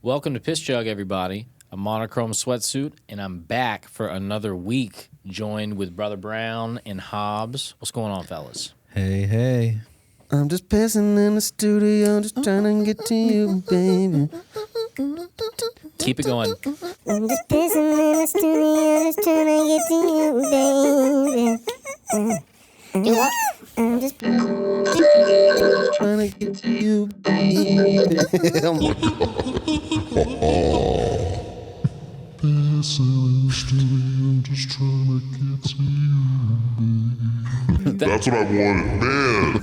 Welcome to Piss Jug, everybody. I'm Monochrome Sweatsuit, and I'm back for another week, joined with Bruther Brown and Hobbs. What's going on, fellas? Hey, hey. I'm just pissing in the studio, just trying to get to you, baby. Keep it going. I'm just pissing in the studio, just trying to get to you, baby. Do what? I'm just Trying to get to you, baby. That's what I wanted, man.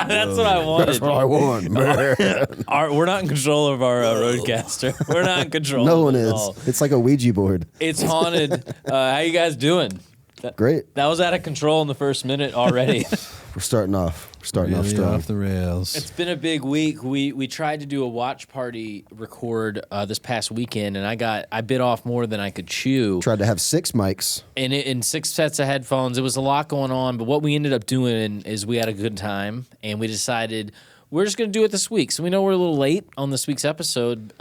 That's what I wanted. That's what I want, man. We're not in control of our roadcaster. We're not in control. No one of it is. at all. It's like a Ouija board. It's haunted. How you guys doing? Great. That was out of control in the first minute already. We're starting off. We're starting off Really strong. off the rails. It's been a big week. We tried to do a watch party record this past weekend, and I bit off more than I could chew. Tried to have 6 mics. And in 6 sets of headphones, it was a lot going on. But what we ended up doing is we had a good time, and we decided we're just going to do it this week. So we know we're a little late on this week's episode,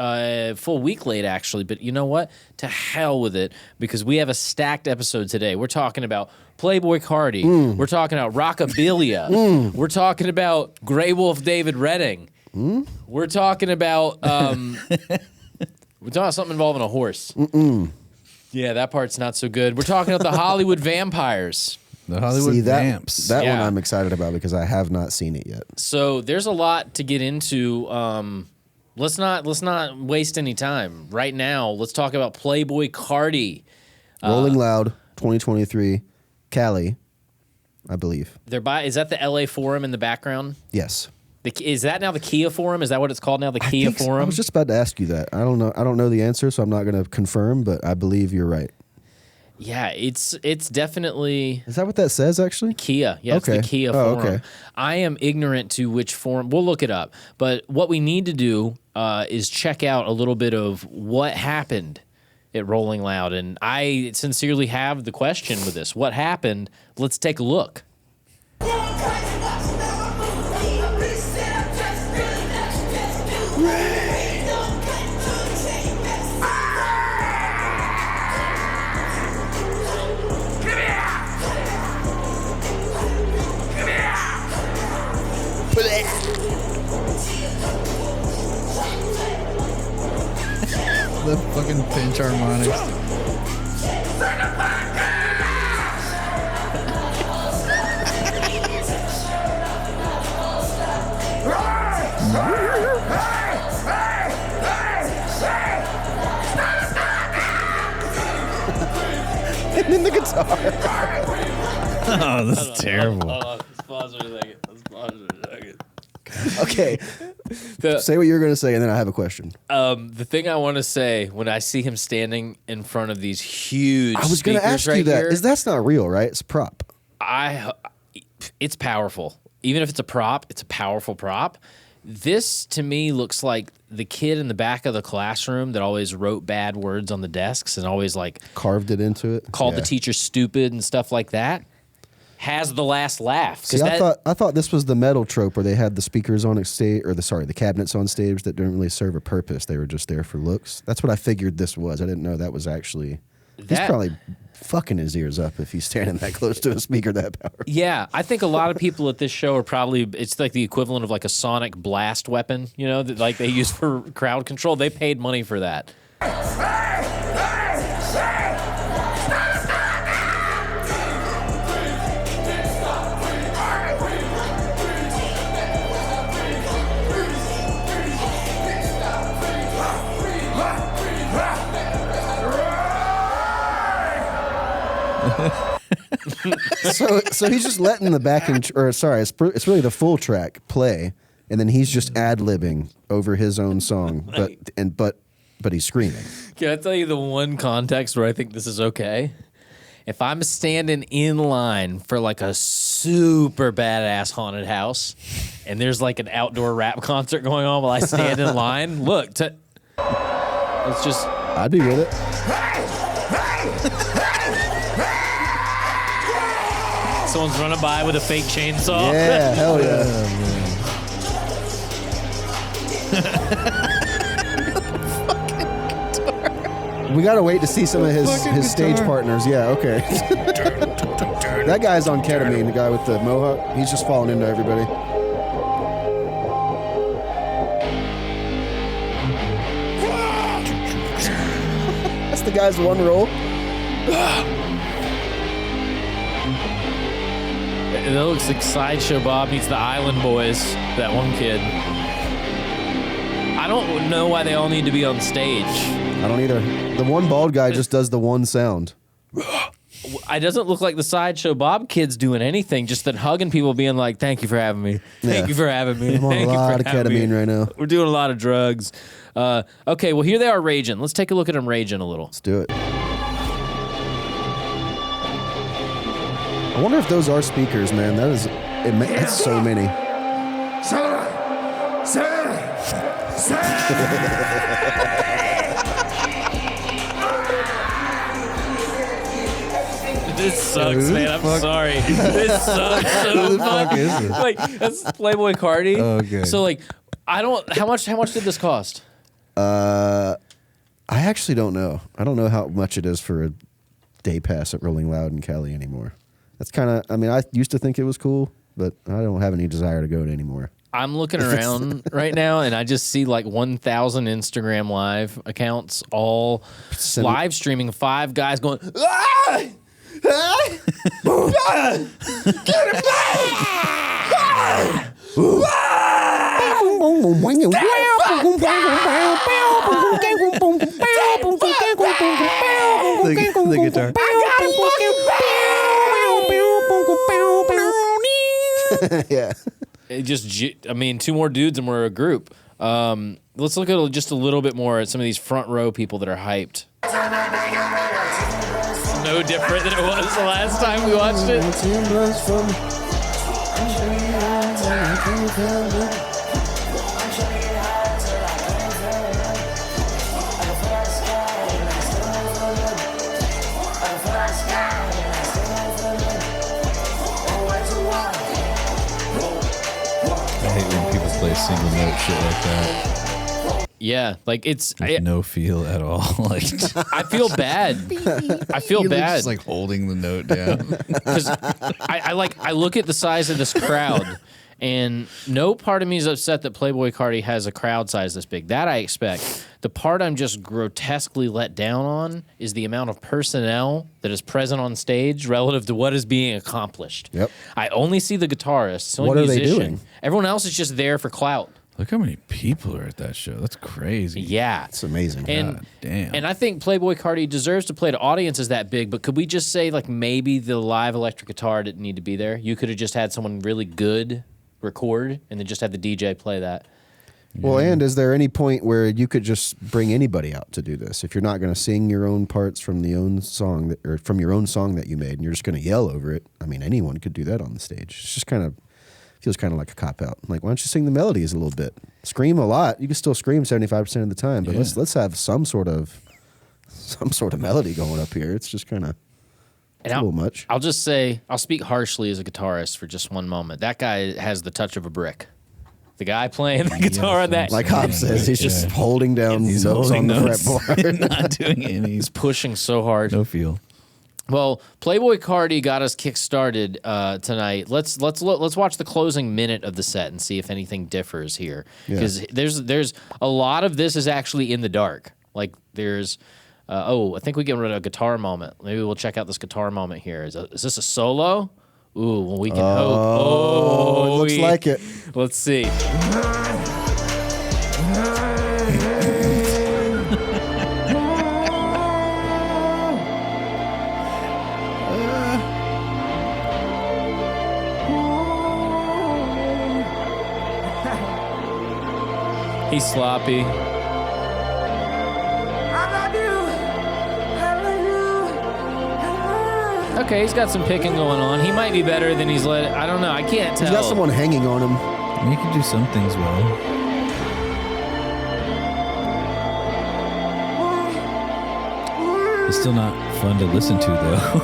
full week late actually. But you know what? To hell with it, because we have a stacked episode today. We're talking about Playboi Carti. We're talking about Rockabilia. We're talking about Grey Wolf David Redding. We're talking about something involving a horse. Yeah, that part's not so good. We're talking about the Hollywood vampires. The Hollywood See, that Vamps. one Yeah. I'm excited about because I have not seen it yet. So there's a lot to get into. Let's not waste any time. Right now, let's talk about Playboi Carti. Rolling Loud, 2023, Cali, I believe. Is that the LA Forum in the background? Yes. Is that now the Kia Forum? Is that what it's called now? The Kia think so. Forum? I was just about to ask you that. I don't know the answer, so I'm not going to confirm, but I believe you're right. Yeah, it's definitely Is that what that says, actually? Kia. Yeah, Okay. it's the Kia Oh, Forum. okay. I am ignorant to which forum. We'll look it up. But what we need to do is check out a little bit of what happened at Rolling Loud. And I sincerely have the question with this. What happened? Let's take a look. The fucking pinch harmonics. And then the guitar. Oh, this is terrible. Let's pause for a second. Okay. Say what you're going to say, and then I have a question. The thing I want to say when I see him standing in front of these huge I was going to ask right you that. here, That's not real, right? It's a prop. it's powerful. Even if it's a prop, it's a powerful prop. This, to me, looks like the kid in the back of the classroom that always wrote bad words on the desks and always Carved it into it. called Yeah. the teacher stupid and stuff like that. Has the last laugh. See, I thought this was the metal trope where they had the speakers on stage, or the cabinets on stage that didn't really serve a purpose. They were just there for looks. That's what I figured this was. I didn't know that was actually. He's probably fucking his ears up if he's standing that close to a speaker that powerful. Yeah, I think a lot of people at this show are probably, it's like the equivalent of like a sonic blast weapon, you know, that like they use for crowd control. They paid money for that. So he's just letting the it's really the full track play, and then he's just ad-libbing over his own song, but he's screaming. Can I tell you the one context where I think this is okay? If I'm standing in line for like a super badass haunted house and there's like an outdoor rap concert going on while I stand in line, look, it's just... I'd be with it. Someone's running by with a fake chainsaw. Yeah, hell yeah. We gotta wait to see some of his stage partners. Yeah, okay. That guy's on ketamine, the guy with the mohawk. He's just falling into everybody. That's the guy's one roll. It looks like Sideshow Bob meets the Island Boys, that one kid. I don't know why they all need to be on stage. I don't either. The one bald guy just does the one sound. It doesn't look like the Sideshow Bob kid's doing anything, just that hugging people being like, thank you for having me. Thank you for having me. I'm on a lot of ketamine right now. We're doing a lot of drugs. Okay, well, here they are raging. Let's take a look at them raging a little. Let's do it. I wonder if those are speakers, man. That's so many. This sucks, man. I'm sorry. This sucks so much. Like, that's Playboi Carti. Oh, okay. So, like, I don't. How much did this cost? I actually don't know. I don't know how much it is for a day pass at Rolling Loud in Cali anymore. That's kind of. I mean, I used to think it was cool, but I don't have any desire to go to anymore. I'm looking around right now, and I just see like 1,000 Instagram live accounts all live streaming 5 guys going. Ah! The guitar. Yeah. It just, I mean, 2 more dudes and we're a group. Let's look at just a little bit more at some of these front row people that are hyped. No different than it was the last time we watched it. I hate when people play single note shit like that. Yeah, like it's No feel at all. Like I feel bad. I feel bad just like holding the note down. because I look at the size of this crowd, and no part of me is upset that Playboi Carti has a crowd size this big. That I expect. The part I'm just grotesquely let down on is the amount of personnel that is present on stage relative to what is being accomplished. Yep. I only see the guitarist. The only What are they musician. doing? Everyone else is just there for clout. Look how many people are at that show. That's crazy. Yeah. It's amazing. And damn. And I think Playboi Carti deserves to play to audiences that big, but could we just say like maybe the live electric guitar didn't need to be there? You could have just had someone really good record and then just have the DJ play that. Well, and is there any point where you could just bring anybody out to do this? If you're not going to sing your own parts from the own song or from your own song that you made, and you're just going to yell over it, I mean, anyone could do that on the stage. It's just kind of feels kind of like a cop out. Like, why don't you sing the melodies a little bit? Scream a lot. You can still scream 75% of the time, but let's have some sort of melody going up here. It's just kind of a little much. I'll just say I'll speak harshly as a guitarist for just one moment. That guy has the touch of a brick. The guy playing the guitar on that, Like Hobbs says, he's just holding down He's notes holding on the notes. fretboard. Not doing any. he's pushing so hard. No feel. Well, Playboi Carti got us kick-started tonight. Let's watch the closing minute of the set and see if anything differs here, because there's a lot of this is actually in the dark. Like there's I think we get rid of a guitar moment. Maybe we'll check out this guitar moment here. Is this a solo? Ooh, well, we can hope. Oh, it looks like it. Let's see. He's sloppy. Okay, he's got some picking going on. He might be better than he's let. I don't know. I can't tell. He's got someone hanging on him. You can do some things well. It's still not fun to listen to, though.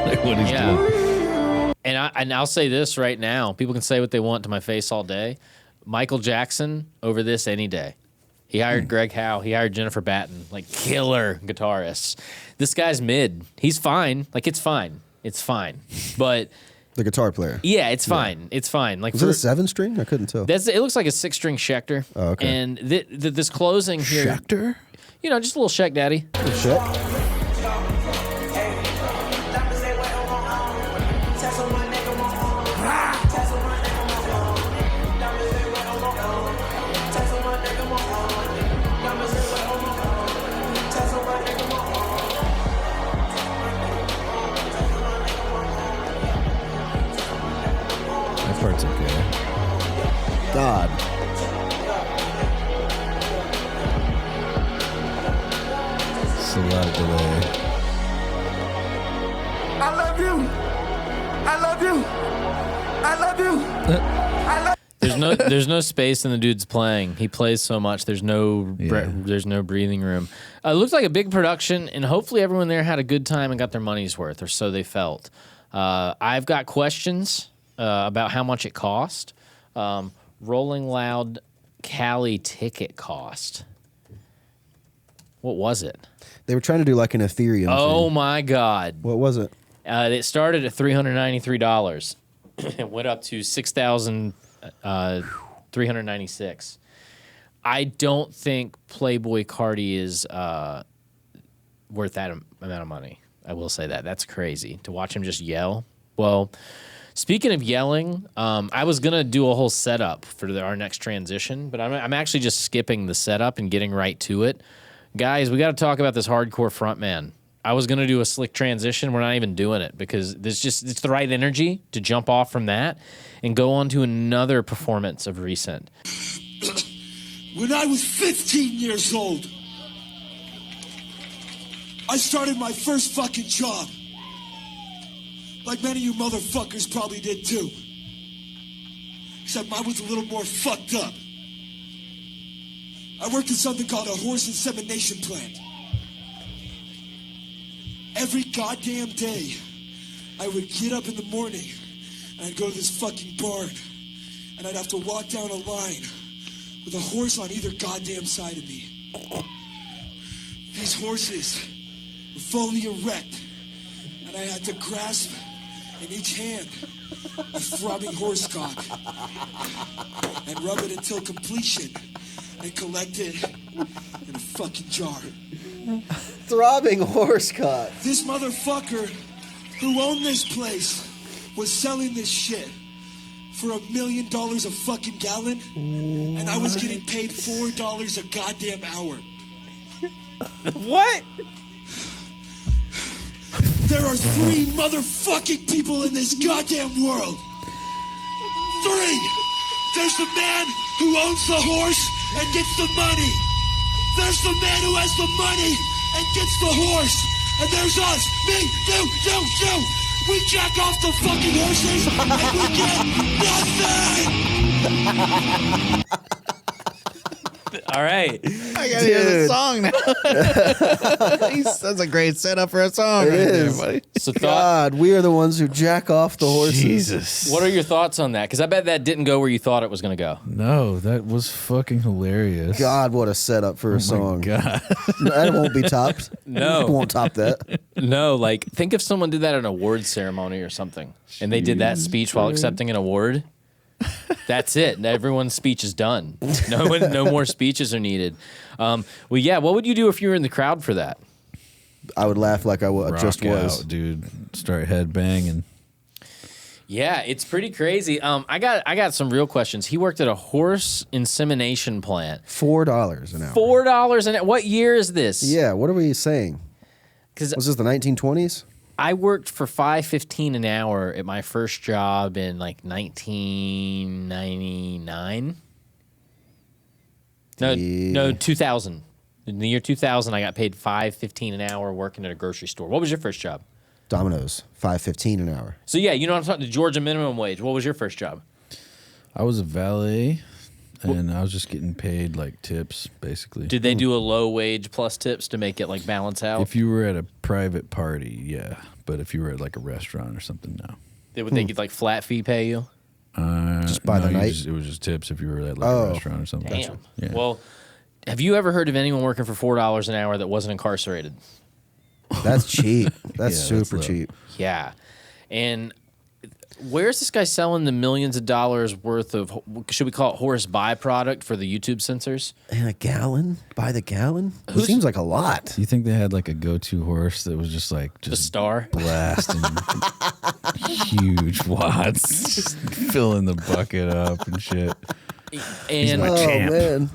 Like what he's doing. And I'll say this right now. People can say what they want to my face all day. Michael Jackson over this any day. He hired Greg Howe. He hired Jennifer Batten, like killer guitarists. This guy's mid. He's fine. Like it's fine. It's fine. But The guitar player. yeah, it's fine. It's fine. Like Was it a 7-string? I couldn't tell. it looks like a 6-string Schecter. Oh, okay. And this closing here, Schecter? you know, just a little Sheck Daddy. Shit. That part's okay. God. It's a lot of delay. I love you. I love you. I love you. I love There's no space in the dude's playing. He plays so much. There's no there's no breathing room. It looks like a big production, and hopefully everyone there had a good time and got their money's worth, or so they felt. I've got questions about how much it cost. Rolling Loud Cali ticket cost. What was it? They were trying to do like an Ethereum Oh thing. my God! What was it? It started at $393. It went up to $6,396. I don't think Playboi Carti is worth that amount of money. I will say that. That's crazy to watch him just yell. Well, speaking of yelling, I was gonna do a whole setup for our next transition, but I'm actually just skipping the setup and getting right to it. Guys, we got to talk about this hardcore frontman. I was gonna do a slick transition. We're not even doing it because it's the right energy to jump off from that and go on to another performance of recent. When I was 15 years old, I started my first fucking job. Like many of you motherfuckers probably did too. Except mine was a little more fucked up. I worked at something called a horse insemination plant. Every goddamn day, I would get up in the morning and I'd go to this fucking barn and I'd have to walk down a line with a horse on either goddamn side of me. These horses were fully erect and I had to grasp in each hand a throbbing horse cock and rub it until completion and collect it in a fucking jar. Throbbing horse cock. This motherfucker who owned this place was selling this shit for $1 million a fucking gallon, and I was getting paid $4 a goddamn hour. What? There are 3 motherfucking people in this goddamn world. 3. There's the man who owns the horse and gets the money. There's the man who has the money and gets the horse. And there's us, me, you. We jack off the fucking horses and we get nothing. All right. I gotta hear the song now. That's a great setup for a song. It right is. There, buddy. So God, we are the ones who jack off the horses. Jesus. what are your thoughts on that? Because I bet that didn't go where you thought it was going to go. No, that was fucking hilarious. God, what a setup for a song. God. That won't be topped. No. Won't top that. No, like think if someone did that at an award ceremony or something, and they did that speech while accepting an award. That's it. Everyone's speech is done. No more speeches are needed. Well, yeah. What would you do if you were in the crowd for that? I would laugh like I just Rock was. out, dude. Start headbanging. Yeah, it's pretty crazy. I got some real questions. He worked at a horse insemination plant. $4 an hour. $4 an hour. What year is this? Yeah, what are we saying? Because Was this the 1920s? I worked for $5.15 an hour at my first job in like 1999. No, 2000. In the year 2000, I got paid $5.15 an hour working at a grocery store. What was your first job? Domino's, $5.15 an hour. So yeah, you know what I'm talking. The Georgia minimum wage. What was your first job? I was a valet, and I was just getting paid like tips, basically. Did they do a low wage plus tips to make it like balance out? If you were at a private party, yeah. But if you were at like a restaurant or something, no. Would they get like flat fee pay you? Just by the you night? it was just tips if you were at like a restaurant or something. Damn. Yeah. Well, Have you ever heard of anyone working for $4 an hour that wasn't incarcerated? That's cheap. That's Yeah, super that's low. cheap. Yeah. And where's this guy selling the millions of dollars worth of, should we call it horse byproduct for the YouTube censors? And a gallon? By the gallon? It Who's- seems like a lot. Do you think they had like a go-to horse that was just like The Star? blasting huge wads, just filling the bucket up and shit? And my Oh, champ. man.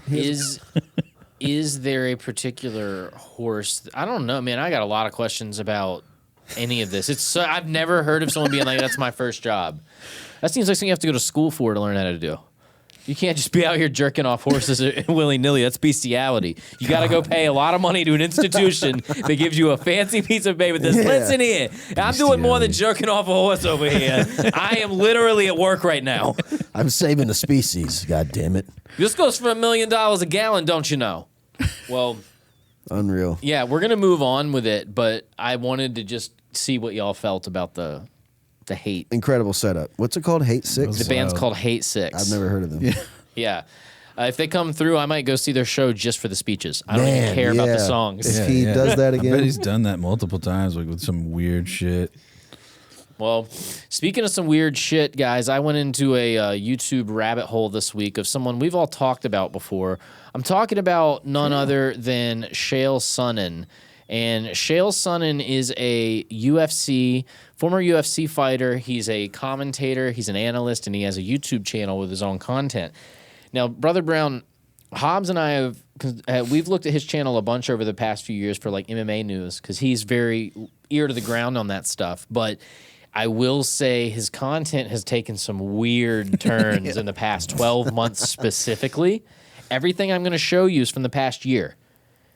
is there a particular horse? I don't know, man. I got a lot of questions about any of this. It's so, I've never heard of someone being like, "That's my first job." That seems like something you have to go to school for to learn how to do. You can't just be out here jerking off horses willy nilly. That's bestiality. You got to go pay a lot of money to an institution that gives you a fancy piece of paper that says, Yeah. "Listen here, I'm doing more than Bestiality. jerking off a horse over here. I am literally at work right now." I'm saving the species. God damn it. This goes for $1 million a gallon, don't you know? Well, Unreal. yeah, we're gonna move on with it, but I wanted to just see what y'all felt about the hate. Incredible setup. What's it called? Hate Six? The band's Wild. called Hate Six. I've never heard of them. Yeah. If they come through, I might go see their show just for the speeches. I don't even care about the yeah. songs. If he does that I again. bet he's done that multiple times, like with some weird shit. Well, speaking of some weird shit, guys, I went into a YouTube rabbit hole this week of someone we've all talked about before. I'm talking about none other than Chael Sonnen. And Chael Sonnen is a former UFC fighter. He's a commentator, he's an analyst, and he has a YouTube channel with his own content. Now, Brother Brown, Hobbs and I we've looked at his channel a bunch over the past few years for like MMA news because he's very ear to the ground on that stuff. But I will say his content has taken some weird turns in the past 12 months specifically. Everything I'm going to show you is from the past year.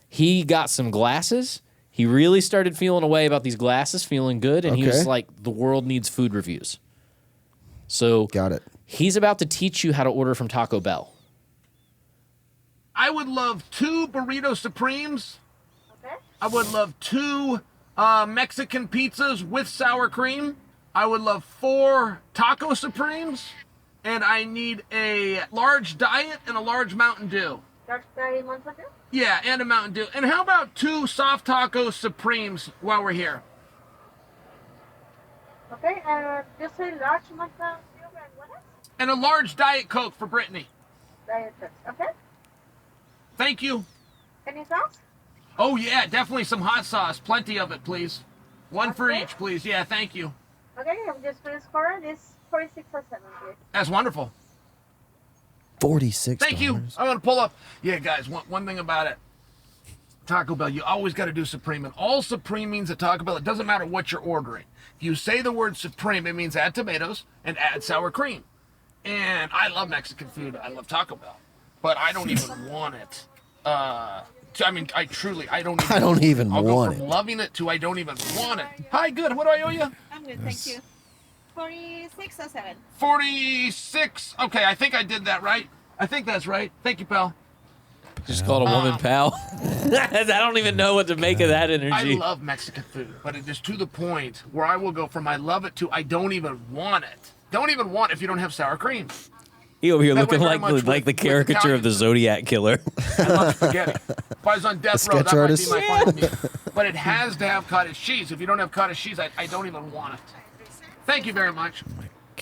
He got some glasses. He really started feeling a way about these glasses, feeling good, and he was Okay. like, the world needs food reviews. So Got it. he's about to teach you how to order from Taco Bell. I would love 2 burrito supremes. Okay. I would love 2 Mexican pizzas with sour cream. I would love 4 taco supremes. And I need a large diet and a large Mountain Dew. That's very much better. Yeah, and a Mountain Dew. And how about 2 soft taco supremes while we're here? Okay, just a large Mountain Dew and what else? And a large Diet Coke for Brittany. Diet Coke. Okay. Thank you. Any sauce? Oh yeah, definitely some hot sauce. Plenty of it, please. 1 for Okay. each, please. Yeah, thank you. Okay, I'm just going to score this 46 or 7, please. That's wonderful. 46. Thank you. I'm gonna pull up. Yeah, guys. One thing about it, Taco Bell, you always got to do Supreme, and all Supreme means at Taco Bell. It doesn't matter what you're ordering. If you say the word Supreme, it means add tomatoes and add sour cream. And I love Mexican food. I love Taco Bell, but I don't even want it. I mean, I don't even. I don't even I'll go want from it. loving it to I don't even want it. Hi, good. What do I owe you? I'm good, thank you. 46 or 7? 46. Okay, I think I did that right. I think that's right. Thank you, pal. Just called a woman pal. I don't even know what to make of that I energy. love Mexican food, but it is to the point where I will go from I love it to I don't even want it. Don't even want it if you don't have sour cream. He over here That looking went very like much like the with caricature Italian of the food. Zodiac killer. I love spaghetti. If I was on death row, sketch that artist? might be my final meal. But it has to have cottage cheese. If you don't have cottage cheese, I don't even want it. Thank you very much.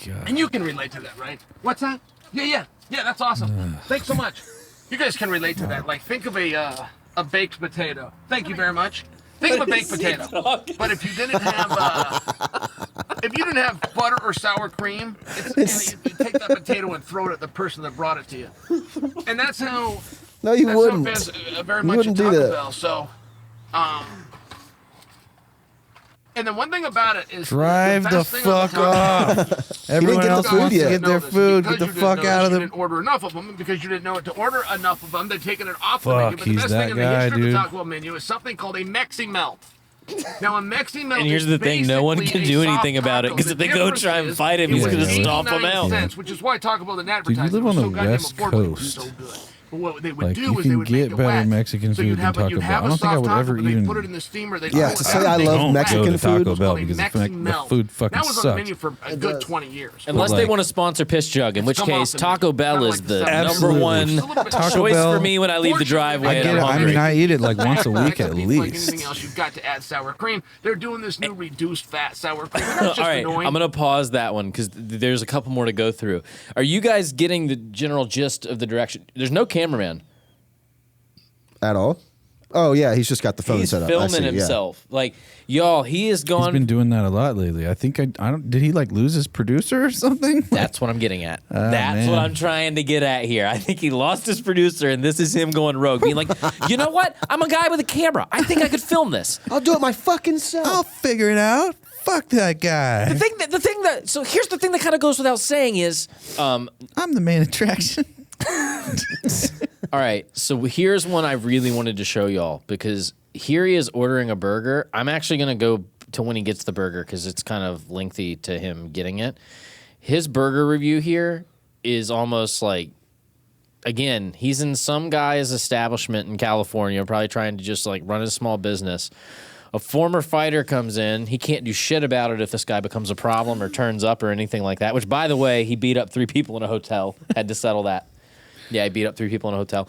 God. And you can relate to that, right? What's that? Yeah, that's awesome. Thanks so much. You guys can relate to that. Like, think of a baked potato. Thank you very much. Think of a baked potato. But if you didn't have butter or sour cream, you take that potato and throw it at the person that brought it to you. And that's how. No, you That's wouldn't. how it feels, very You much wouldn't at do Taco that. Bell. So, and then one thing about it is Drive the best thing on fuck Taco Bell- off. Everyone get the else food wants yet. to get their know this, food. because Get the you didn't fuck know out this, of you the. didn't order enough of them, and because you didn't know it to order enough of them, they're taking it off the Fuck, menu. But the he's best that thing in the guy, history of dude. the Taco Bell menu is something called a Mexi Melt. Now, a Mexi Melt And here's is the thing, no one basically can a do soft anything about it, taco. 'cause The if they go difference try and is fight him, it he's was gonna stomp him 89 out. cents, which is why Taco Bell didn't advertise live it was on so the goddamn West affordable. It was Coast? so good. But what they would Like, do you is they can would get make it better wet. Mexican So you'd food than have a, Taco you'd Bell. have I a don't think I soft would taco, ever but they even put it in the steamer. They Yeah, to say I love Don't Mexican go to Taco food. Bell Called a because Mexican the melt. food fucking That was on the sucks. menu for a good 20 years. Unless they like- want to sponsor Piss Jug, in which come off case the Taco menu. Bell Kinda is like the the number Absolutely. one Just a little bit Taco choice Bell- for me when I leave the driveway. I and get I'm it. I hungry. mean, I eat it like once a week at Like least. anything else, you've got to add sour cream. They're doing this new reduced fat sour cream. That's just All right, annoying. I'm gonna pause that one because there's a couple more to go through. Are you guys getting the general gist of the direction? There's no cameraman. At all? Oh yeah, he's just got the phone He's set up. I filming see, yeah. himself. Like, y'all, he has He's gone. been doing that a lot lately. I think I don't. Did he like lose his producer or something? That's what I'm getting at. That's man. what I'm trying to get at here. I think he lost his producer, and this is him going rogue, being like, you know what? I'm a guy with a camera. I think I could film this. I'll do it my fucking self. I'll figure it out. Fuck that guy. So here's the thing that kind of goes without saying is, I'm the main attraction. all right, so here's one I really wanted to show y'all because here he is ordering a burger. I'm actually going to go to when he gets the burger because it's kind of lengthy to him getting it. His burger review here is almost like, again, he's in some guy's establishment in California, probably trying to just like run his small business. A former fighter comes in. He can't do shit about it if this guy becomes a problem or turns up or anything like that, which, by the way, he beat up 3 people in a hotel, had to settle that. Yeah, he beat up 3 people in a hotel.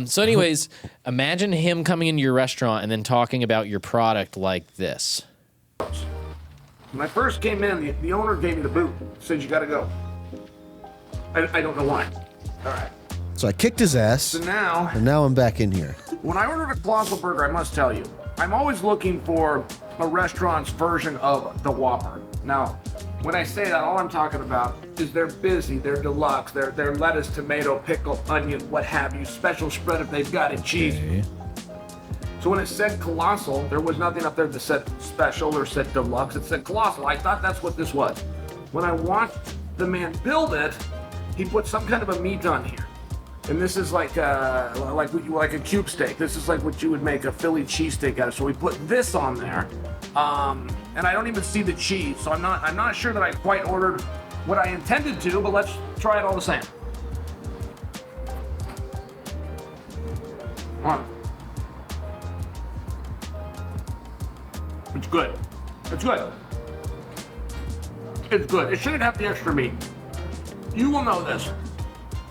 So anyways, imagine him coming into your restaurant and then talking about your product like this. When I first came in, the owner gave me the boot. Said, you got to go. I don't know why. All right. So I kicked his ass, So now, and now I'm back in here. when I ordered a colossal burger, I must tell you, I'm always looking for a restaurant's version of the Whopper. Now, when I say that, all I'm talking about is they're busy, they're deluxe, they're lettuce, tomato, pickle, onion, what have you, special spread if they've got it, cheese. Okay. So when it said colossal, there was nothing up there that said special or said deluxe. It said colossal. I thought that's what this was. When I watched the man build it, he put some kind of a meat on here. And this is like a cube steak. This is like what you would make a Philly cheesesteak out of. So we put this on there, and I don't even see the cheese. So I'm not sure that I quite ordered what I intended to. But let's try it all the same. It's good. It's good. It's good. It shouldn't have the extra meat. You will know this.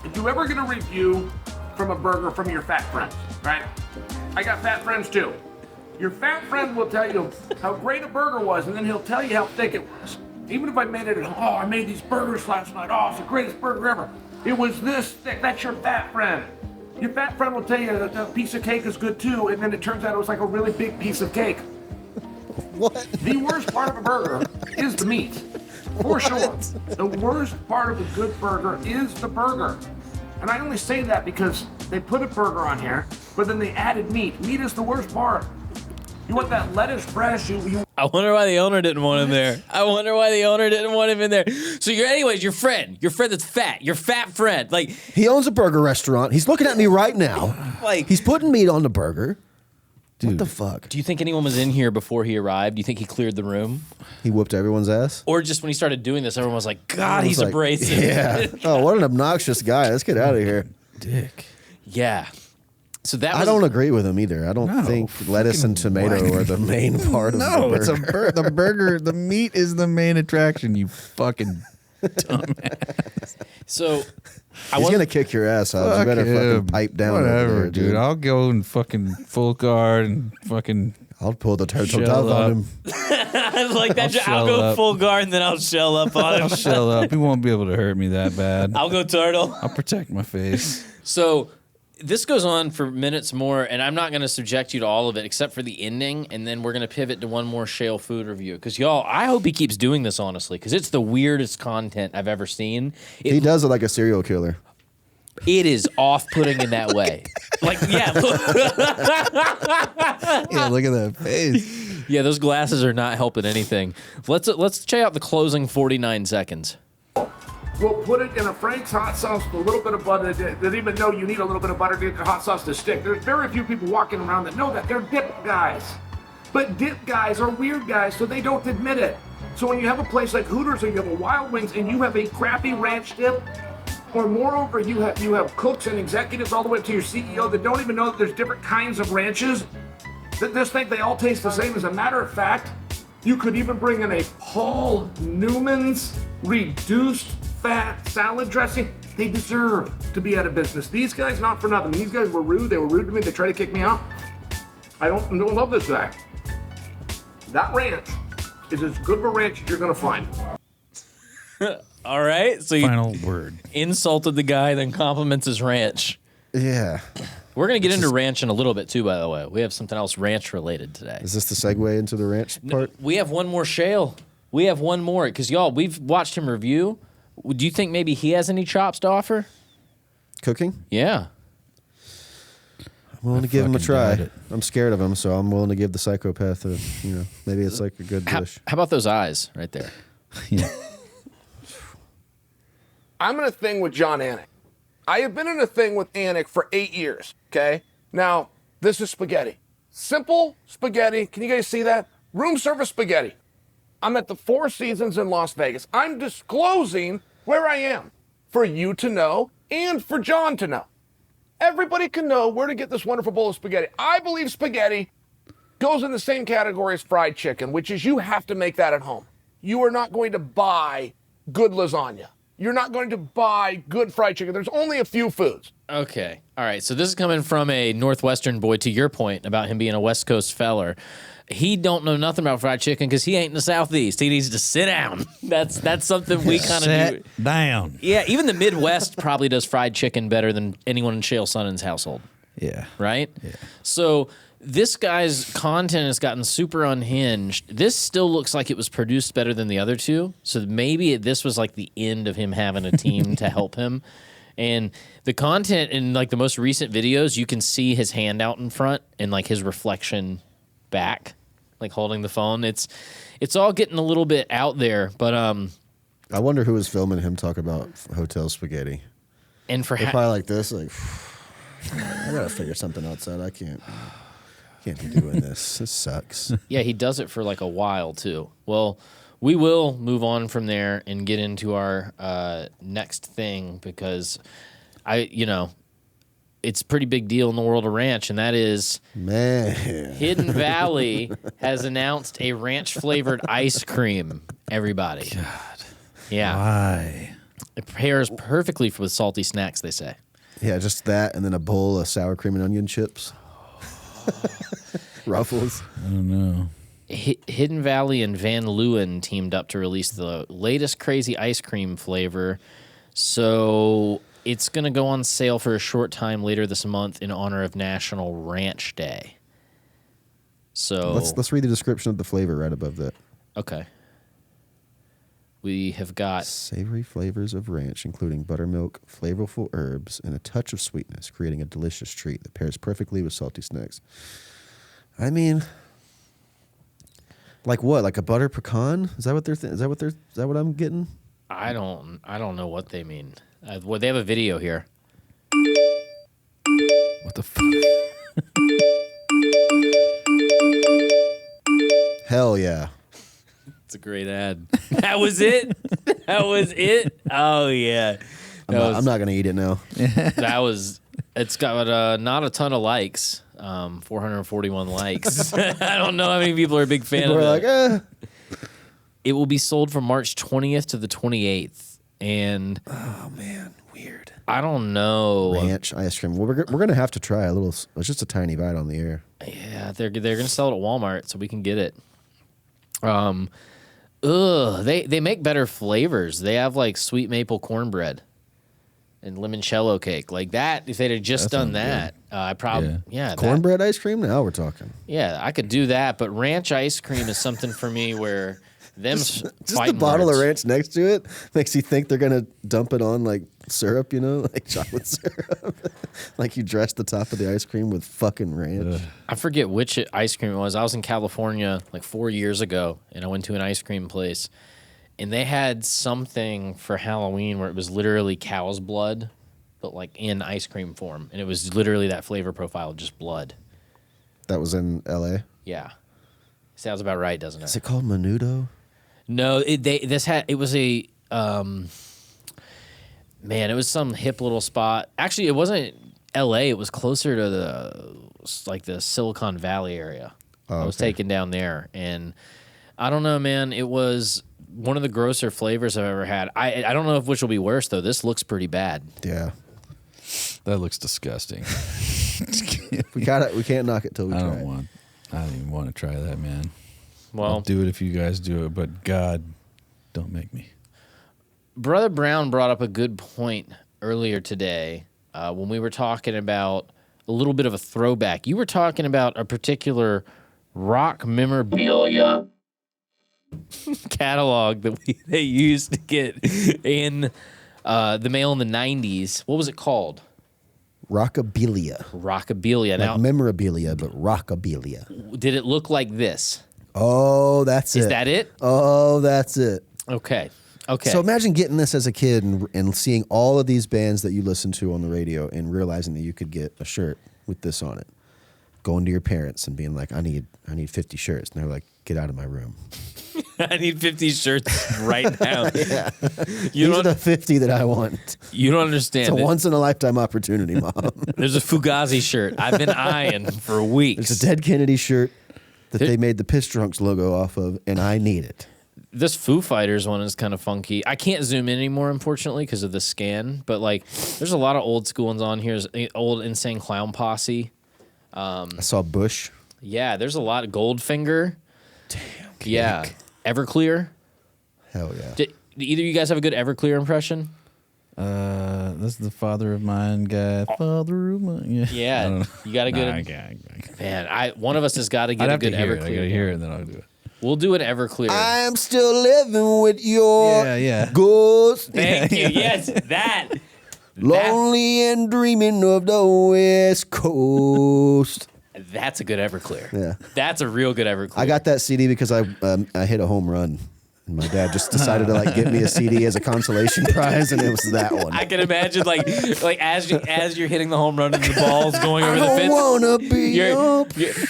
If you ever get a review from a burger from your fat friends, right? I got fat friends too. Your fat friend will tell you how great a burger was, and then he'll tell you how thick it was. Even if I made it at home, I made these burgers last night. Oh, it's the greatest burger ever. It was this thick. That's your fat friend. Your fat friend will tell you that a piece of cake is good too, and then it turns out it was like a really big piece of cake. What? The worst part of a burger is the meat. For sure. The worst part of a good burger is the burger. And I only say that because they put a burger on here, but then they added meat. Meat is the worst part. You want that lettuce fresh, you I wonder why the owner didn't want him there. I wonder why the owner didn't want him in there. So anyways, your friend that's fat, your fat friend, like He owns a burger restaurant. He's looking at me right now. Like- he's putting meat on the burger. Dude. What the fuck? do you think anyone was in here before he arrived? Do you think he cleared the room? He whooped everyone's ass. Or just when he started doing this, everyone was like, God, I was he's like, abrasive. Yeah. Oh, what an obnoxious guy. Let's get out of here. Dick. Yeah. So that was I don't agree with him either. I don't No, think lettuce and tomato whack. are the main part of the No, burger. it's the burger. The meat is the main attraction. You fucking dumbass. So I He's was gonna kick your ass out. You better fucking pipe down. over Whatever, there, dude. I'll go in fucking full guard and fucking. I'll pull the turtle Shell dove up. on him. like that. I'll shell go up. full guard and then I'll shell up on him. I'll shell up. He won't be able to hurt me that bad. I'll go turtle. I'll protect my face. So this goes on for minutes more, and I'm not going to subject you to all of it except for the ending, and then we're going to pivot to one more Chael food review. Because, y'all, I hope he keeps doing this, honestly, because it's the weirdest content I've ever seen. He does it like a serial killer. It is off-putting in that way. Like, yeah, look. Yeah, look at that face. Yeah, those glasses are not helping anything. Let's check out the closing 49 seconds. will put it in a Frank's hot sauce with a little bit of butter. They didn't even know you need a little bit of butter to get the hot sauce to stick. There's very few people walking around that know that. They're dip guys. But dip guys are weird guys, so they don't admit it. So when you have a place like Hooters or you have a Wild Wings and you have a crappy ranch dip, Or moreover, you have cooks and executives all the way up to your CEO that don't even know that there's different kinds of ranches. That just think they all taste the same. As a matter of fact, you could even bring in a Paul Newman's reduced fat salad dressing. They deserve to be out of business. These guys, not for nothing. These guys were rude. They were rude to me. They tried to kick me out. I don't love this guy. That ranch is as good of a ranch as you're gonna find. All right. So you Final word. insulted the guy, then compliments his ranch. Yeah. We're going to get into ranch in a little bit, too, by the way. We have something else ranch-related today. Is this the segue into the ranch part? We have one more Chael. We have one more, because, y'all, we've watched him review. Do you think maybe he has any chops to offer? Cooking? Yeah. I'm willing to give him a try. doubt it. I'm scared of him, so I'm willing to give the psychopath a, maybe it's like a good dish. How about those eyes right there? Yeah. I'm in a thing with John Anik. I have been in a thing with Anik for 8 years, okay? Now, this is spaghetti. Simple spaghetti. Can you guys see that? Room service spaghetti. I'm at the Four Seasons in Las Vegas. I'm disclosing where I am for you to know and for John to know. Everybody can know where to get this wonderful bowl of spaghetti. I believe spaghetti goes in the same category as fried chicken, which is you have to make that at home. You are not going to buy good lasagna. You're not going to buy good fried chicken. There's only a few foods. Okay. All right. So this is coming from a Northwestern boy, to your point about him being a West Coast feller. He don't know nothing about fried chicken because he ain't in the Southeast. He needs to sit down. That's something we kind of do. Sit down. Yeah, even the Midwest probably does fried chicken better than anyone in Chael Sonnen's household, Yeah. right? Yeah. So this guy's content has gotten super unhinged. This still looks like it was produced better than the other two. So maybe this was like the end of him having a team to help him. And the content in like the most recent videos, you can see his hand out in front and like his reflection back, like holding the phone. It's all getting a little bit out there, but I wonder who was filming him talk about hotel spaghetti. and for They're probably like this, like, I gotta figure something else out. I can't be doing this. This sucks. yeah, he does it for like a while too. Well, we will move on from there and get into our next thing because it's a pretty big deal in the world of ranch, and that is Man. Hidden Valley has announced a ranch-flavored ice cream, everybody. God. Yeah. Why? It pairs perfectly with salty snacks, they say. Yeah, just that and then a bowl of sour cream and onion chips. Ruffles. I don't know. Hidden Valley and Van Leeuwen teamed up to release the latest crazy ice cream flavor. So it's going to go on sale for a short time later this month in honor of National Ranch Day. So Let's read the description of the flavor right above that. okay. We have got Savory flavors of ranch, including buttermilk, flavorful herbs, and a touch of sweetness, creating a delicious treat that pairs perfectly with salty snacks. I mean, like what? Like a butter pecan? Is that what they're? Is that what I'm getting? I don't know what they mean. Well, they have a video here. What the fuck? Hell yeah! It's a great ad. That was it. That was it. Oh yeah. I'm not gonna eat it now. That was. It's got not a ton of likes. 441 likes. I don't know how many people are a big fan People of are it. like, eh. It will be sold from March 20th to the 28th, and Oh man, weird. I don't know. Ranch ice cream. Well, we're gonna have to try a little. It's just a tiny bite on the air. Yeah, they're gonna sell it at Walmart, so we can get it. They make better flavors. They have like sweet maple cornbread and limoncello cake, like that. If they'd have just That done sounds that, I probably that- Cornbread ice cream. Now we're talking. Yeah, I could do that. But ranch ice cream is something for me where them Just the bottle of ranch next to it makes you think they're gonna dump it on like syrup, like chocolate syrup. Like you dress the top of the ice cream with fucking ranch. I forget which ice cream it was. I was in California like 4 years ago, and I went to an ice cream place, and they had something for Halloween where it was literally cow's blood, but like in ice cream form, and it was literally that flavor profile, just blood. That was in L.A. Yeah, sounds about right, doesn't Is it? it called Menudo? No, it was a Man, it was some hip little spot. Actually, it wasn't L.A. It was closer to the Silicon Valley area. I was taken down there, and I don't know, man. It was one of the grosser flavors I've ever had. I don't know if which will be worse though. This looks pretty bad. Yeah, That looks disgusting. we can't knock it till we I try don't even want to try that, man. Well, I'll do it if you guys do it, but God, don't make me. Brother Brown brought up a good point earlier today when we were talking about a little bit of a throwback. You were talking about a particular rock memorabilia catalog that they used to get in the mail in the 90s. What was it called? Rockabilia. Rockabilia. Like Now, memorabilia, but rockabilia. did it look like this? Oh, that's it. Is that it? Oh, that's it. Okay. So imagine getting this as a kid and seeing all of these bands that you listen to on the radio and realizing that you could get a shirt with this on it. Going to your parents and being like, I need 50 shirts. And they're like, get out of my room. I need 50 shirts right now. Yeah. These are the 50 that I want. You don't understand. It's a once-in-a-lifetime opportunity, Mom. There's a Fugazi shirt I've been eyeing for weeks. There's a Dead Kennedy shirt that they made the Piss Drunks logo off of, and I need it. This Foo Fighters one is kind of funky. I can't zoom in anymore, unfortunately, because of the scan. But like, there's a lot of old school ones on here. There's old Insane Clown Posse. I saw Bush. Yeah, there's a lot of Goldfinger. Damn. Yeah, Everclear. Hell yeah. Did either of you guys have a good Everclear impression? This is the father of mine guy. Father of mine. Yeah. Yeah, you got a good. Man, one of us has got to get a good Everclear. I gotta hear it, and then I'll do it. We'll do an Everclear. I am still living with your ghost. Thank you. Yes, that. Lonely and dreaming of the West Coast. That's a good Everclear. Yeah. That's a real good Everclear. I got that CD because I hit a home run. And my dad just decided to like get me a CD as a consolation prize, and it was that one. I can imagine like as you're hitting the home run and the ball's going over the I fence. don't wanna be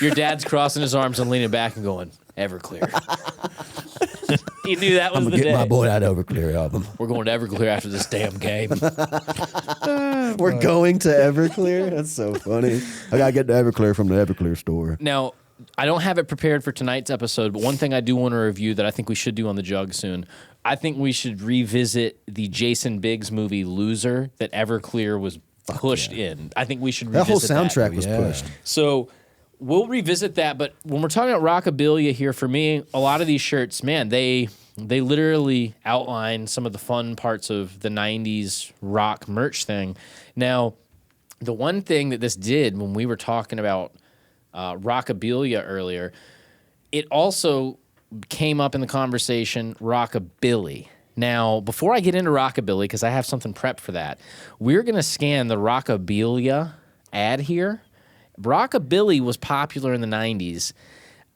your dad's crossing his arms and leaning back and going, Everclear. He knew that was I'm the gonna get day. my boy that Everclear album. We're going to Everclear after this damn game. We're going to Everclear? That's so funny. I gotta get the Everclear from the Everclear store. Now, I don't have it prepared for tonight's episode, but one thing I do want to review that I think we should do on the jug soon, I think we should revisit the Jason Biggs movie Loser that Everclear was pushed in. I think we should revisit That whole soundtrack was pushed. So we'll revisit that, but when we're talking about Rockabilia here, for me, a lot of these shirts, man, they literally outline some of the fun parts of the 90s rock merch thing. Now, the one thing that this did when we were talking about Rockabilia earlier, it also came up in the conversation Rockabilly. Now, before I get into Rockabilly, because I have something prepped for that, we're going to scan the Rockabilia ad here. Rockabilly was popular in the 90s.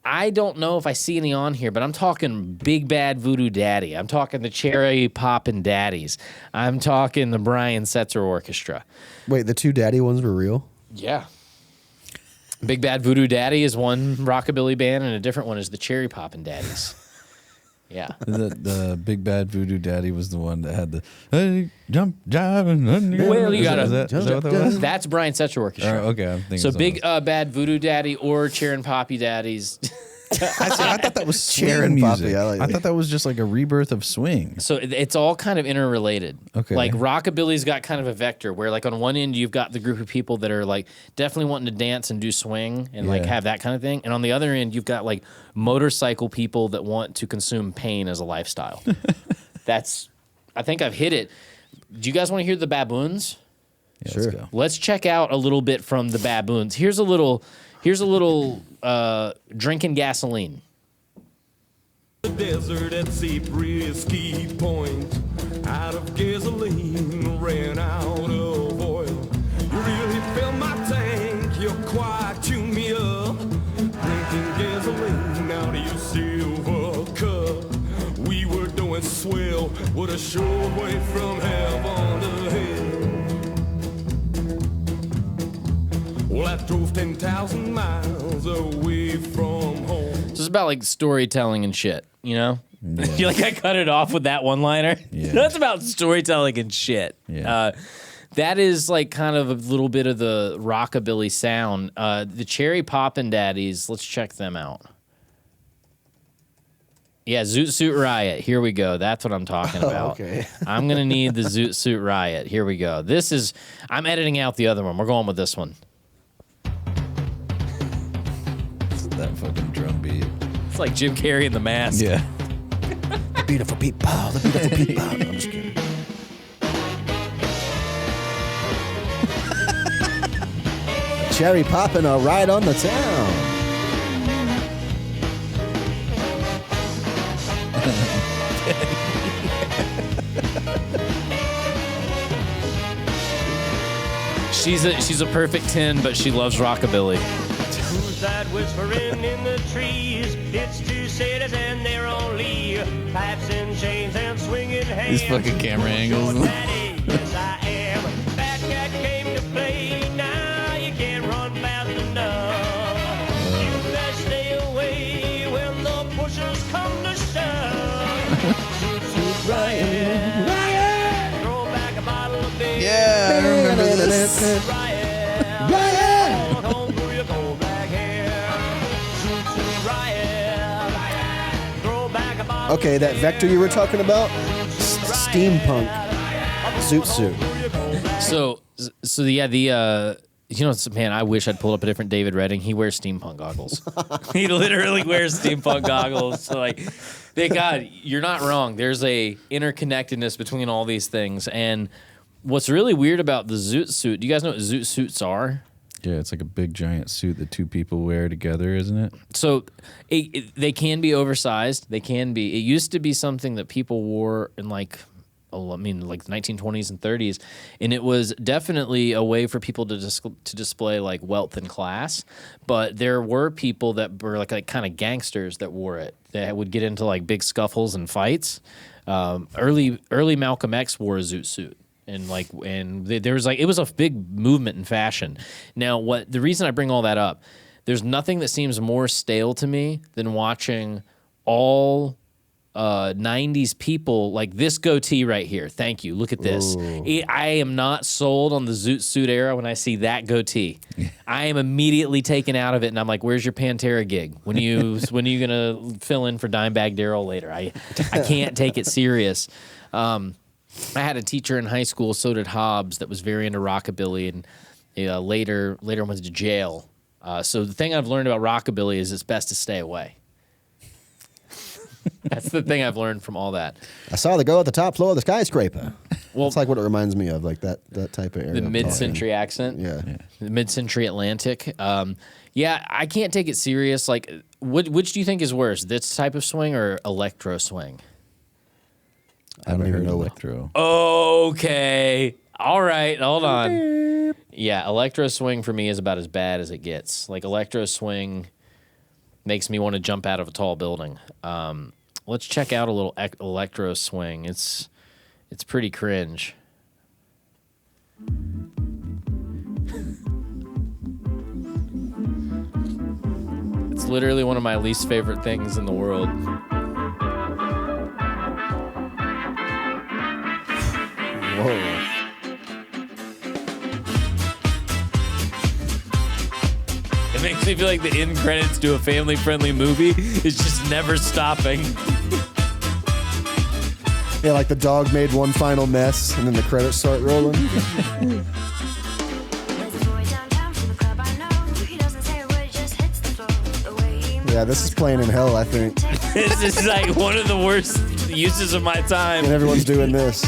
I don't know if I see any on here, but I'm talking Big Bad Voodoo Daddy. I'm talking the Cherry Poppin' Daddies. I'm talking the Brian Setzer Orchestra. Wait, the two daddy ones were real? Yeah. Big Bad Voodoo Daddy is one Rockabilly band, and a different one is the Cherry Poppin' Daddies. Yeah. The Big Bad Voodoo Daddy was the one that had the hey, jump, jive, and Well, you got is that what that was? That's Brian Setzer Orchestra. Okay, I'm thinking So something Big else. Bad Voodoo Daddy or Cherry and Poppy Daddies. I thought that was swing Chair and music. Poppy, I like I that. thought that was just like a rebirth of swing. So it's all kind of interrelated. Okay. Like Rockabilly's got kind of a vector where like on one end you've got the group of people that are like definitely wanting to dance and do swing and like Yeah. have that kind of thing. And on the other end you've got like motorcycle people that want to consume pain as a lifestyle. I think I've hit it. Do you guys want to hear the Baboons? Yeah, Sure. Let's go. Let's check out a little bit from the Baboons. Here's a little drinking gasoline. The desert at Zabriskie Point, out of gasoline, ran out of oil. You really fill my tank, you quite tune me up. Drinking gasoline out of your silver cup. We were doing swell, what a short way from heaven to hell. Well, I drove 10,000 miles away from home. So it's about like storytelling and shit, you know? Yeah. You like I cut it off with that one-liner? Yeah. That's about storytelling and shit. Yeah. That is like kind of a little bit of the rockabilly sound. The Cherry Poppin' Daddies, let's check them out. Yeah, Zoot Suit Riot. Here we go. That's what I'm talking about. Okay. I'm going to need the Zoot Suit Riot. Here we go. I'm editing out the other one. We're going with this one. That fucking drum beat. It's like Jim Carrey in The Mask. Yeah. The beautiful people. The beautiful people. No, I'm just kidding. Cherry popping are right on the town. She's a perfect 10, but she loves rockabilly. Who's that whispering in the trees? It's two cities and they're only pipes and chains and swinging hands. These fucking camera angles. Daddy, yes I am. Fat cat came to play. Now you can't run fast enough. You best stay away when the pushers come to shove. Riot, riot. Throw back a bottle of beer. Yeah, I remember this. Riot, Riot. home through your cold black hair. Riot, throw back a bottle. Okay, that vector you were talking about, steampunk zoot suit. So yeah, man, I wish I'd pulled up a different David Redding. He wears steampunk goggles. He literally wears steampunk goggles. So like, thank God, you're not wrong. There's a interconnectedness between all these things. And what's really weird about the zoot suit, do you guys know what zoot suits are? Yeah, it's like a big giant suit that two people wear together, isn't it? So they can be oversized. They can be. It used to be something that people wore in like the 1920s and 30s, and it was definitely a way for people to display like wealth and class. But there were people that were like kind of gangsters that wore it. That would get into like big scuffles and fights. Early Malcolm X wore a zoot suit. There was like, it was a big movement in fashion. Now, the reason I bring all that up, there's nothing that seems more stale to me than watching all 90s people like this goatee right here. Thank you. Look at this. I am not sold on the zoot suit era when I see that goatee. I am immediately taken out of it, and I'm like, where's your Pantera gig? When are you gonna fill in for Dimebag Darrell later? I can't take it serious. I had a teacher in high school, so did Hobbs, that was very into rockabilly, and later went to jail. So the thing I've learned about rockabilly is it's best to stay away. That's the thing I've learned from all that. I saw the girl at the top floor of the skyscraper. Well, it's like what it reminds me of, like that type of area. The mid-century accent. Yeah. The mid-century Atlantic. Yeah, I can't take it serious. Like, which do you think is worse, this type of swing or electro swing? I don't even know electro. Okay. All right. Hold on. Yeah, electro swing for me is about as bad as it gets. Like, electro swing makes me want to jump out of a tall building. Let's check out a little electro swing. It's pretty cringe. It's literally one of my least favorite things in the world. Whoa. It makes me feel like the end credits to a family-friendly movie is just never stopping. Yeah, like the dog made one final mess, and then the credits start rolling. Yeah, this is playing in hell, I think. This is like one of the worst uses of my time. And everyone's doing this.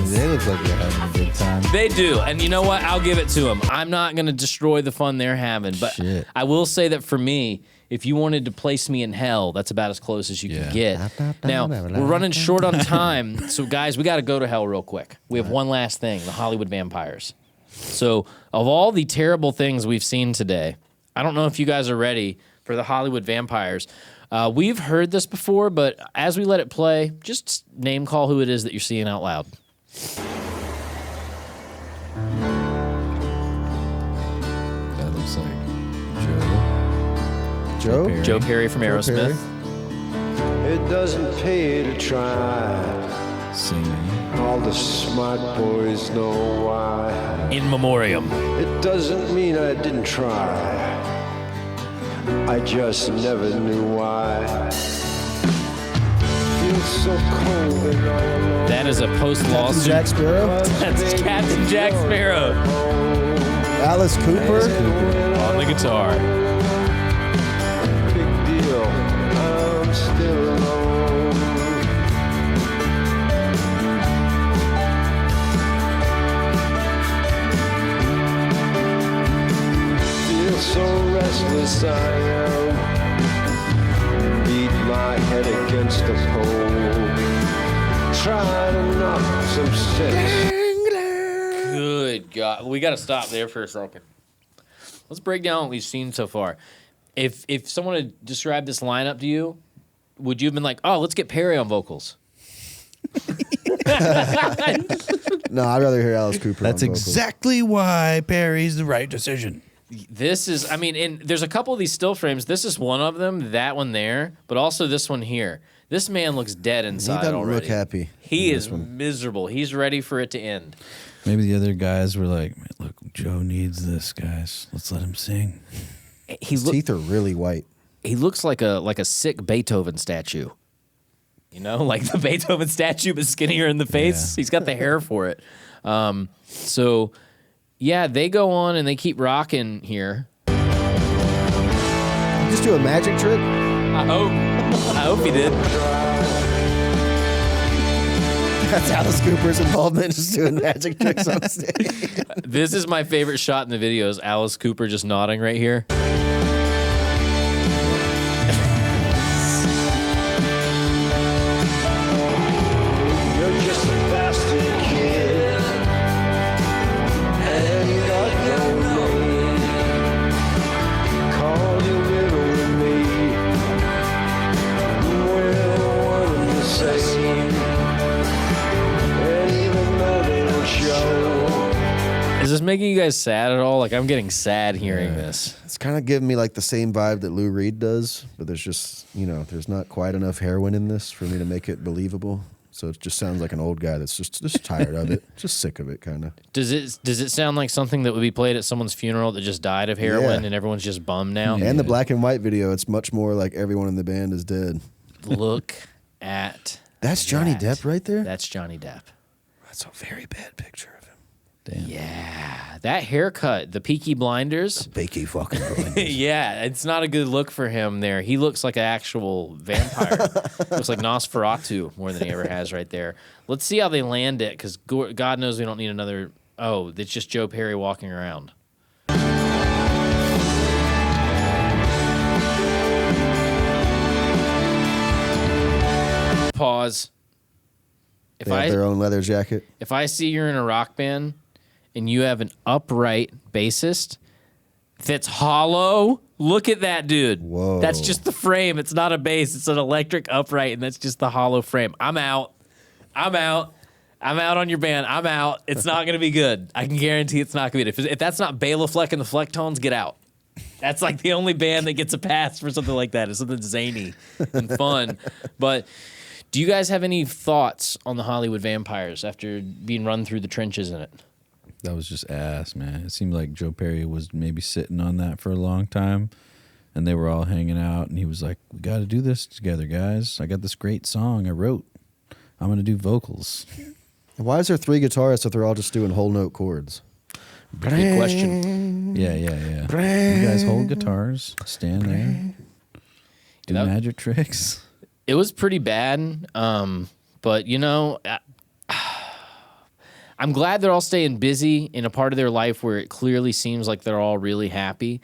They look like they're having a good time. They do, and you know what? I'll give it to them. I'm not going to destroy the fun they're having, but Shit. I will say that for me, if you wanted to place me in hell, that's about as close as you can get. Now, we're running short on time, so guys, we got to go to hell real quick. We have one last thing, the Hollywood vampires. So, of all the terrible things we've seen today, I don't know if you guys are ready for the Hollywood vampires. We've heard this before, but as we let it play, just name call who it is that you're seeing out loud. That looks like Joe. Joe? Joe Perry from Aerosmith. It doesn't pay to try. Singing. All the smart boys know why. In memoriam. It doesn't mean I didn't try. I just never knew why. Feels so cold and all alone. That is a post-law Captain suit. Jack Sparrow? That's Captain Jack Sparrow. Alice Cooper? On the guitar. Big deal. I'm still alone. Feel so restless I am. Beat my head against the pole. Try to knock some sense. Good God. We got to stop there for a second. Let's break down what we've seen so far. If someone had described this lineup to you, would you have been like, oh, let's get Perry on vocals? No, I'd rather hear Alice Cooper. That's on vocals. exactly why Perry's the right decision. This is, I mean, and there's a couple of these still frames. This is one of them, that one there, but also this one here. This man looks dead inside He doesn't already. look happy. He in is this one. miserable. He's ready for it to end. Maybe the other guys were like, look, Joe needs this, guys. Let's let him sing. His teeth are really white. He looks like a sick Beethoven statue. You know, like the Beethoven statue, but skinnier in the face. Yeah. He's got the hair for it. So, yeah, they go on and they keep rocking here. Just do a magic trick? I hope he did. That's Alice Cooper's involvement, just doing magic tricks on stage. This is my favorite shot in the video, is Alice Cooper just nodding right here. You're just a bastard kid. And you got no name. Call you little me. We're one and the same. And even though they don't show. Is this making you guys sad at all? Like, I'm getting sad hearing this. It's kind of giving me like the same vibe that Lou Reed does, but there's just, there's not quite enough heroin in this for me to make it believable. So it just sounds like an old guy that's just tired of it, just sick of it, kind of. Does it sound like something that would be played at someone's funeral that just died of heroin and everyone's just bummed now? And the black and white video, it's much more like everyone in the band is dead. Look at That's Johnny Depp right there? That's Johnny Depp. That's a very bad picture of him. Damn. Yeah, that haircut, the Peaky Blinders. Peaky fucking Blinders. Yeah, it's not a good look for him there. He looks like an actual vampire. Looks like Nosferatu more than he ever has right there. Let's see how they land it, because God knows we don't need another. Oh, it's just Joe Perry walking around. Pause. They have their own leather jacket. If I see you're in a rock band and you have an upright bassist that's hollow, look at that dude. Whoa. That's just the frame. It's not a bass. It's an electric upright, and that's just the hollow frame. I'm out. I'm out on your band. I'm out. It's not going to be good. I can guarantee it's not going to be good. If that's not Bela Fleck and the Flecktones, get out. That's like the only band that gets a pass for something like that. It's something zany and fun. But do you guys have any thoughts on the Hollywood Vampires after being run through the trenches in it? That was just ass, man. It seemed like Joe Perry was maybe sitting on that for a long time, and they were all hanging out, and he was like, we got to do this together, guys. I got this great song I wrote. I'm going to do vocals. Why is there 3 guitarists if they're all just doing whole note chords? Good question. Yeah. You guys hold guitars, stand there, do magic tricks. It was pretty bad, but, I'm glad they're all staying busy in a part of their life where it clearly seems like they're all really happy.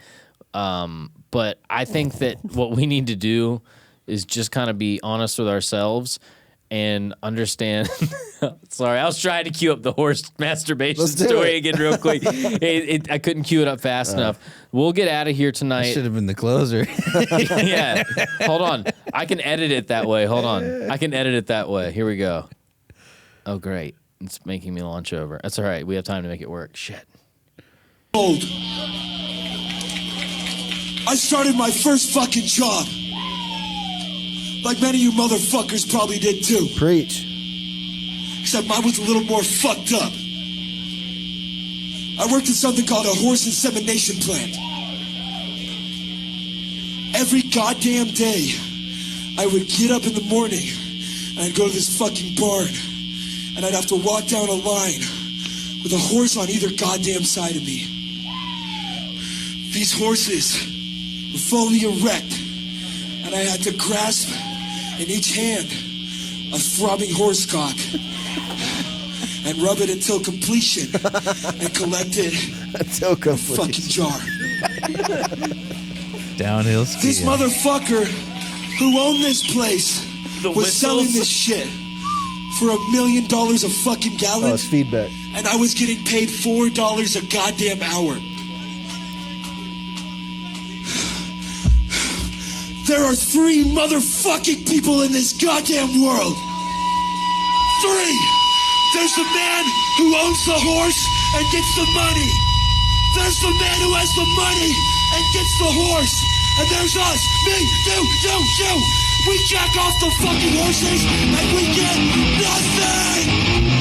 But I think that what we need to do is just kind of be honest with ourselves and understand. Sorry, I was trying to cue up the horse masturbation Let's do story it. again real quick. I couldn't cue it up fast enough. We'll get out of here tonight. Should have been the closer. Yeah. Hold on. I can edit it that way. Hold on. I can edit it that way. Here we go. Oh, great. It's making me launch over. That's all right. We have time to make it work. Shit. Old. I started my first fucking job. Like many of you motherfuckers probably did too. Preach. Except mine was a little more fucked up. I worked at something called a horse insemination plant. Every goddamn day, I would get up in the morning and I'd go to this fucking barn and I'd have to walk down a line with a horse on either goddamn side of me. These horses were fully erect and I had to grasp in each hand a throbbing horse cock and rub it until completion and collect it Until in a fucking jar. Downhill ski. This motherfucker who owned this place The was selling whistles? this shit for $1 million a fucking gallon, Oh, it's feedback. and I was getting paid $4 a goddamn hour. There are 3 motherfucking people in this goddamn world. 3! There's the man who owns the horse and gets the money. There's the man who has the money and gets the horse. And there's us, me, you. We jack off the fucking horses and we get nothing!